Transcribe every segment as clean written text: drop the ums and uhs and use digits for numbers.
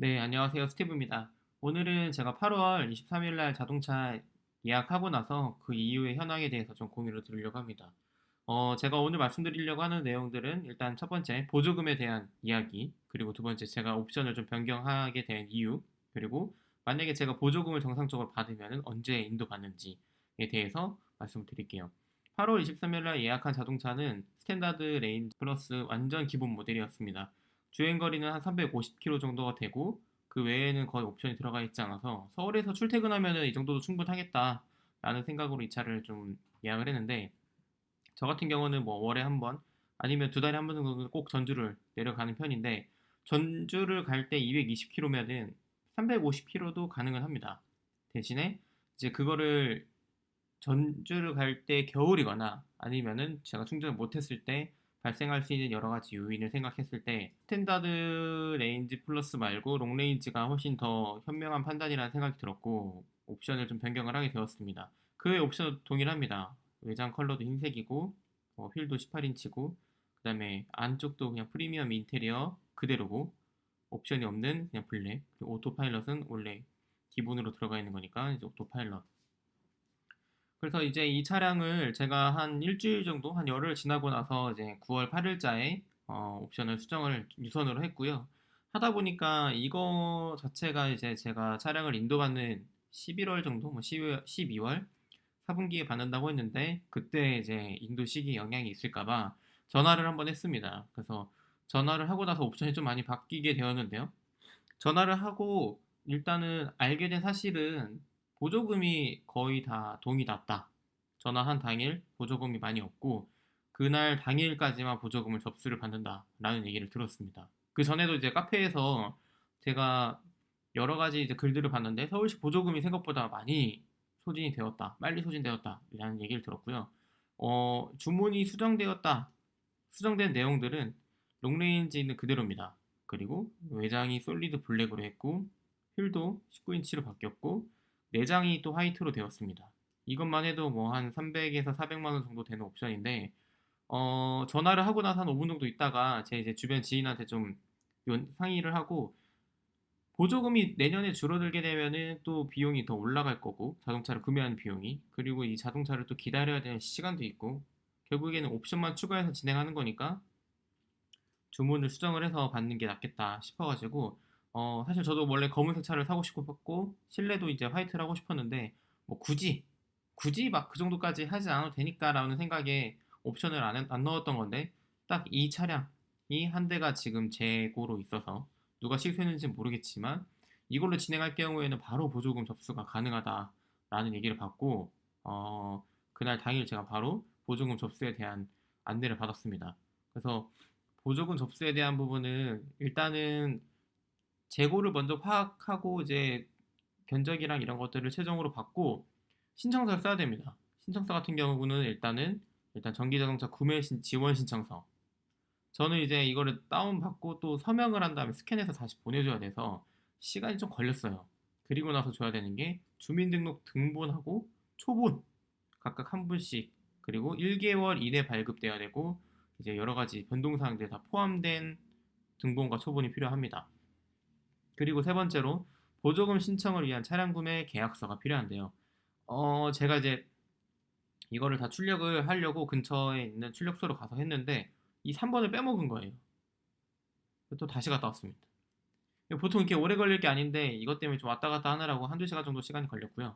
네, 안녕하세요. 스티브입니다. 오늘은 제가 8월 23일 날 자동차 예약하고 나서 그 이후의 현황에 대해서 좀 공유를 드리려고 합니다. 제가 오늘 말씀드리려고 하는 내용들은 일단 첫 번째, 보조금에 대한 이야기, 그리고 두 번째, 제가 옵션을 좀 변경하게 된 이유, 그리고 만약에 제가 보조금을 정상적으로 받으면 언제 인도받는지에 대해서 말씀드릴게요. 8월 23일 날 예약한 자동차는 스탠다드 레인지 플러스 완전 기본 모델이었습니다. 주행거리는 한 350km 정도가 되고 그 외에는 거의 옵션이 들어가 있지 않아서 서울에서 출퇴근하면 이 정도도 충분하겠다라는 생각으로 이 차를 좀 예약을 했는데, 저 같은 경우는 뭐 월에 한 번 아니면 두 달에 한 번 정도는 꼭 전주를 내려가는 편인데, 전주를 갈 때 220km면은 350km도 가능은 합니다. 대신에 이제 그거를 전주를 갈 때 겨울이거나 아니면은 제가 충전을 못했을 때 발생할 수 있는 여러 가지 요인을 생각했을 때 스탠다드 레인지 플러스 말고 롱 레인지가 훨씬 더 현명한 판단이라는 생각이 들었고, 옵션을 좀 변경을 하게 되었습니다. 그 외 옵션은 동일합니다. 외장 컬러도 흰색이고, 휠도 18인치고, 그 다음에 안쪽도 그냥 프리미엄 인테리어 그대로고, 옵션이 없는 그냥 블랙, 그리고 오토파일럿은 원래 기본으로 들어가 있는 거니까 이제 오토파일럿. 그래서 이제 이 차량을 제가 한 일주일 정도, 한 열흘 지나고 나서 이제 9월 8일자에 옵션을 수정을 유선으로 했고요. 하다 보니까 이거 자체가 이제 제가 차량을 인도받는 11월 정도, 뭐 12월 4분기에 받는다고 했는데, 그때 이제 인도 시기 영향이 있을까봐 전화를 한번 했습니다. 그래서 전화를 하고 나서 옵션이 좀 많이 바뀌게 되었는데요. 전화를 하고 일단은 알게 된 사실은 보조금이 거의 다 동이 났다. 전화한 당일 보조금이 많이 없고 그날 당일까지만 보조금을 접수를 받는다라는 얘기를 들었습니다. 그 전에도 이제 카페에서 제가 여러 가지 이제 글들을 봤는데 서울시 보조금이 생각보다 많이 소진이 되었다, 빨리 소진되었다라는 얘기를 들었고요. 주문이 수정된 내용들은 롱레인지는 그대로입니다. 그리고 외장이 솔리드 블랙으로 했고 휠도 19인치로 바뀌었고 내장이 또 화이트로 되었습니다. 이것만 해도 뭐 한 300에서 400만 원 정도 되는 옵션인데, 전화를 하고 나서 한 5분 정도 있다가 제 이제 주변 지인한테 좀 상의를 하고, 보조금이 내년에 줄어들게 되면은 또 비용이 더 올라갈 거고, 자동차를 구매하는 비용이, 그리고 이 자동차를 또 기다려야 되는 시간도 있고, 결국에는 옵션만 추가해서 진행하는 거니까 주문을 수정을 해서 받는 게 낫겠다 싶어가지고, 사실 저도 원래 검은색 차를 사고 싶었고 실내도 이제 화이트를 하고 싶었는데, 뭐 굳이 막 그 정도까지 하지 않아도 되니까라는 생각에 옵션을 안 넣었던 건데, 딱 이 차량이 한 대가 지금 재고로 있어서 누가 실수했는지는 모르겠지만 이걸로 진행할 경우에는 바로 보조금 접수가 가능하다라는 얘기를 받고, 그날 당일 제가 바로 보조금 접수에 대한 안내를 받았습니다. 그래서 보조금 접수에 대한 부분은 일단은 재고를 먼저 파악하고 이제 견적이랑 이런 것들을 최종으로 받고 신청서를 써야 됩니다. 신청서 같은 경우는 일단 전기자동차 구매 지원 신청서. 저는 이제 이거를 다운받고 또 서명을 한 다음에 스캔해서 다시 보내줘야 돼서 시간이 좀 걸렸어요. 그리고 나서 줘야 되는 게 주민등록 등본하고 초본 각각 한 분씩, 그리고 1개월 이내 발급돼야 되고 이제 여러 가지 변동사항들이 다 포함된 등본과 초본이 필요합니다. 그리고 세 번째로 보조금 신청을 위한 차량 구매 계약서가 필요한데요. 제가 이제 이거를 다 출력을 하려고 근처에 있는 출력소로 가서 했는데 이 3번을 빼먹은 거예요. 또 다시 갔다 왔습니다. 보통 이렇게 오래 걸릴 게 아닌데 이것 때문에 좀 왔다 갔다 하느라고 한두 시간 정도 시간이 걸렸고요.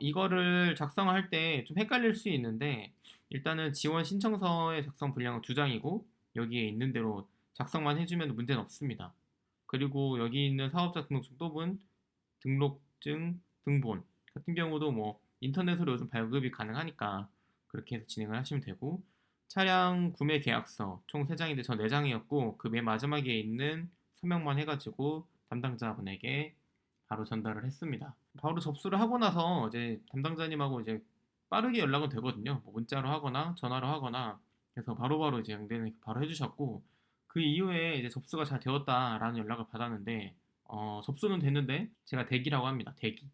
이거를 작성할 때 좀 헷갈릴 수 있는데, 일단은 지원 신청서의 작성 분량은 두 장이고 여기에 있는 대로 작성만 해주면 문제는 없습니다. 그리고 여기 있는 사업자 등록증 또는 등록증 등본 같은 경우도 뭐 인터넷으로 요즘 발급이 가능하니까 그렇게 해서 진행을 하시면 되고, 차량 구매 계약서 총 3장인데 저 4장이었고 그 맨 마지막에 있는 서명만 해가지고 담당자분에게 바로 전달을 했습니다. 바로 접수를 하고 나서 이제 담당자님하고 이제 빠르게 연락은 되거든요. 뭐 문자로 하거나 전화로 하거나 해서 바로바로 이제 응대는 바로 해주셨고, 그 이후에 이제 접수가 잘 되었다라는 연락을 받았는데, 접수는 됐는데 제가 대기라고 합니다. 대기.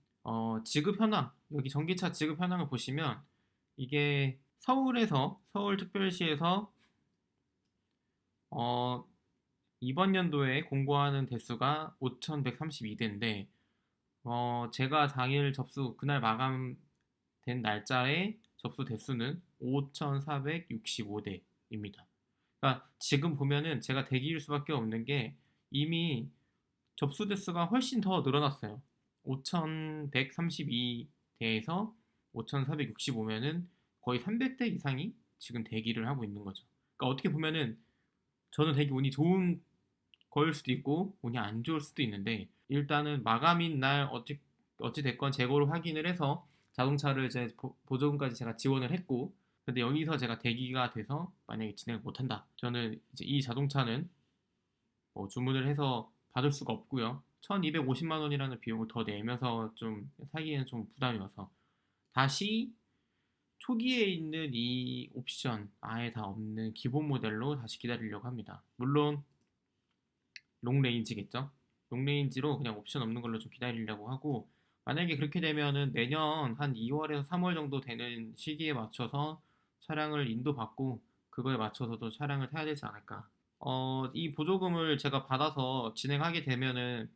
지급 현황, 여기 전기차 지급 현황을 보시면 이게 서울특별시에서 어, 이번 연도에 공고하는 대수가 5,132대인데 제가 당일 접수 그날 마감된 날짜에 접수 대수는 5,465대입니다. 그러니까 지금 보면은 제가 대기일 수밖에 없는 게 이미 접수 대수가 훨씬 더 늘어났어요. 5,132대에서 5,465면은 거의 300대 이상이 지금 대기를 하고 있는 거죠. 그러니까 어떻게 보면은 저는 되게 운이 좋은 거일 수도 있고 운이 안 좋을 수도 있는데 일단은 마감인 날 어찌 됐건 재고를 확인을 해서 자동차를 이제 보조금까지 제가 지원을 했고 근데 여기서 제가 대기가 돼서 만약에 진행을 못한다. 저는 이제 이 자동차는 주문을 해서 받을 수가 없고요. 1,250만 원이라는 비용을 더 내면서 좀 사기에는 좀 부담이 와서 다시 초기에 있는 이 옵션 아예 다 없는 기본 모델로 다시 기다리려고 합니다. 물론 롱레인지겠죠. 롱레인지로 그냥 옵션 없는 걸로 좀 기다리려고 하고 만약에 그렇게 되면은 내년 한 2월에서 3월 정도 되는 시기에 맞춰서 차량을 인도받고 그거에 맞춰서도 차량을 타야 되지 않을까. 이 보조금을 제가 받아서 진행하게 되면은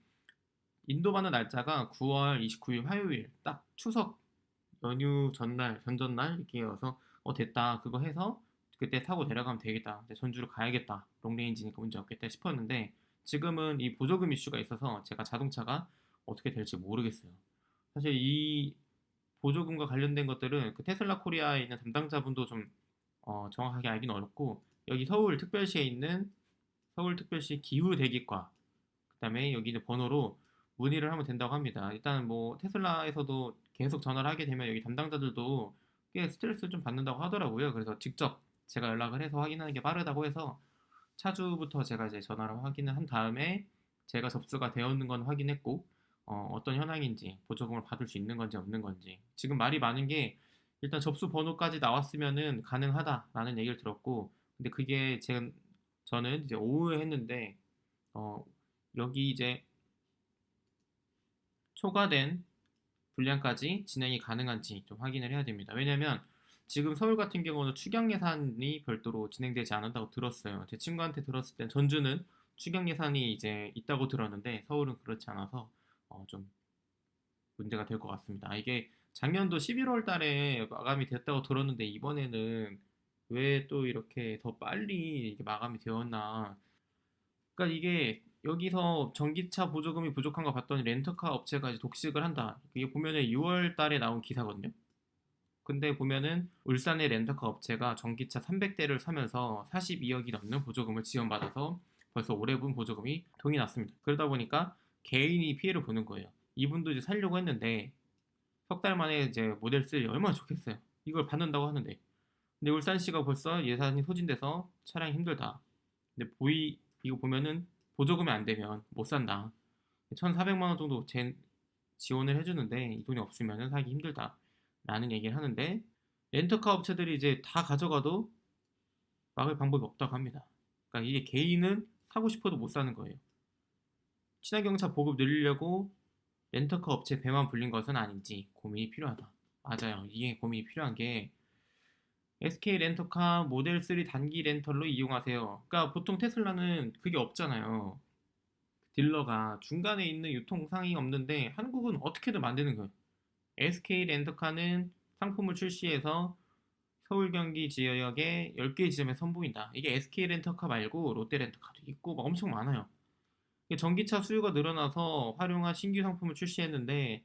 인도받는 날짜가 9월 29일 화요일 딱 추석 연휴 전날 전전날 이렇게여서 됐다 그거 해서 그때 타고 내려가면 되겠다 이제 전주로 가야겠다 롱레인지니까 문제 없겠다 싶었는데 지금은 이 보조금 이슈가 있어서 제가 자동차가 어떻게 될지 모르겠어요. 사실 이 보조금과 관련된 것들은 그 테슬라 코리아에 있는 담당자분도 좀 정확하게 알기는 어렵고 여기 서울특별시에 있는 서울특별시 기후대기과 그다음에 여기 있는 번호로 문의를 하면 된다고 합니다. 일단 뭐 테슬라에서도 계속 전화를 하게 되면 여기 담당자들도 꽤 스트레스를 좀 받는다고 하더라고요. 그래서 직접 제가 연락을 해서 확인하는 게 빠르다고 해서 차주부터 제가 이제 전화를 확인을 한 다음에 제가 접수가 되어 있는 건 확인했고 떤 현황인지 보조금을 받을 수 있는 건지 없는 건지 지금 말이 많은 게 일단 접수 번호까지 나왔으면은 가능하다라는 얘기를 들었고 근데 그게 저는 이제 오후에 했는데 어, 여기 이제 초과된 분량까지 진행이 가능한지 좀 확인을 해야 됩니다. 왜냐면 지금 서울 같은 경우는 추경 예산이 별도로 진행되지 않는다고 들었어요. 제 친구한테 들었을 땐 전주는 추경 예산이 이제 있다고 들었는데 서울은 그렇지 않아서 좀 문제가 될 것 같습니다. 이게 작년도 11월 달에 마감이 됐다고 들었는데 이번에는 왜 또 이렇게 더 빨리 이게 마감이 되었나 그러니까 이게 여기서 전기차 보조금이 부족한 거 봤더니 렌터카 업체가 이제 독식을 한다. 이게 보면은 6월 달에 나온 기사거든요. 근데 보면은 울산의 렌터카 업체가 전기차 300대를 사면서 42억이 넘는 보조금을 지원받아서 벌써 올해분 보조금이 동이 났습니다. 그러다 보니까 개인이 피해를 보는 거예요. 이분도 이제 살려고 했는데 석 달 만에 이제 모델 3 얼마나 좋겠어요. 이걸 받는다고 하는데. 근데 울산시가 벌써 예산이 소진돼서 차량이 힘들다. 근데 이거 보면은 보조금이 안 되면 못 산다. 1,400만 원 정도 지원을 해주는데 이 돈이 없으면 사기 힘들다. 라는 얘기를 하는데 렌터카 업체들이 이제 다 가져가도 막을 방법이 없다고 합니다. 그러니까 이게 개인은 사고 싶어도 못 사는 거예요. 친환경차 보급 늘리려고 렌터카 업체 배만 불린 것은 아닌지 고민이 필요하다. 맞아요. 이게 고민이 필요한 게 SK 렌터카 모델 3 단기 렌털로 이용하세요. 그러니까 보통 테슬라는 그게 없잖아요. 딜러가 중간에 있는 유통상이 없는데 한국은 어떻게든 만드는 거예요. SK 렌터카는 상품을 출시해서 서울 경기 지역에 10개 지점에 선보인다. 이게 SK 렌터카 말고 롯데 렌터카도 있고 막 엄청 많아요. 전기차 수요가 늘어나서 활용한 신규 상품을 출시했는데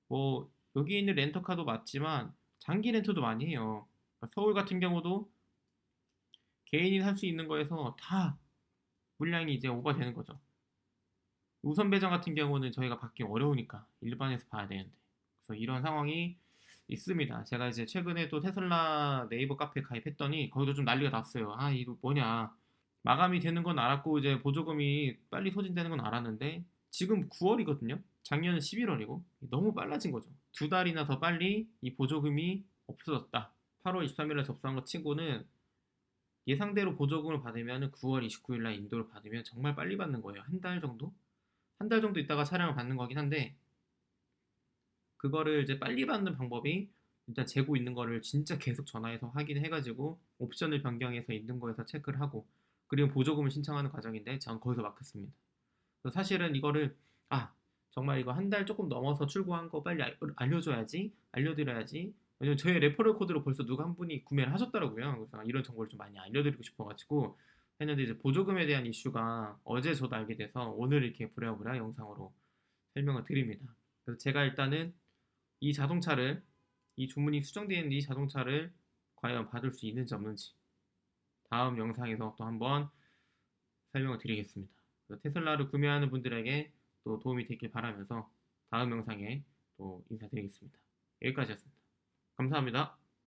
뭐 여기 있는 렌터카도 맞지만 장기 렌터도 많이 해요. 그러니까 서울 같은 경우도 개인이 살 수 있는 거에서 다 물량이 이제 오버되는 거죠. 우선 배정 같은 경우는 저희가 받기 어려우니까 일반에서 봐야 되는데 그래서 이런 상황이 있습니다. 제가 이제 최근에 또 테슬라 네이버 카페 가입했더니 거기도 좀 난리가 났어요. 아 이거 뭐냐 마감이 되는 건 알았고 이제 보조금이 빨리 소진되는 건 알았는데 지금 9월이거든요. 작년은 11월이고 너무 빨라진 거죠. 두 달이나 더 빨리 이 보조금이 없어졌다. 8월 23일에 접수한 거 치고는 예상대로 보조금을 받으면 9월 29일 날 인도를 받으면 정말 빨리 받는 거예요. 한 달 정도? 한 달 정도 있다가 차량을 받는 거긴 한데 그거를 이제 빨리 받는 방법이 일단 재고 있는 거를 진짜 계속 전화해서 확인해가지고 옵션을 변경해서 있는 거에서 체크를 하고 그리고 보조금을 신청하는 과정인데 전 거기서 막혔습니다. 그래서 사실은 이거를 아 정말 이거 한 달 조금 넘어서 출고한 거 빨리 알려줘야지 알려드려야지. 왜냐면 저희 레퍼럴 코드로 벌써 누가 한 분이 구매를 하셨더라고요. 그래서 이런 정보를 좀 많이 알려드리고 싶어가지고 했는데 이제 보조금에 대한 이슈가 어제 저도 알게 돼서 오늘 이렇게 부랴부랴 영상으로 설명을 드립니다. 그래서 제가 일단은 이 자동차를 이 주문이 수정되어 있는 이 자동차를 과연 받을 수 있는지 없는지 다음 영상에서 또 한번 설명을 드리겠습니다. 테슬라를 구매하는 분들에게 또 도움이 되길 바라면서 다음 영상에 또 인사드리겠습니다. 여기까지였습니다. 감사합니다.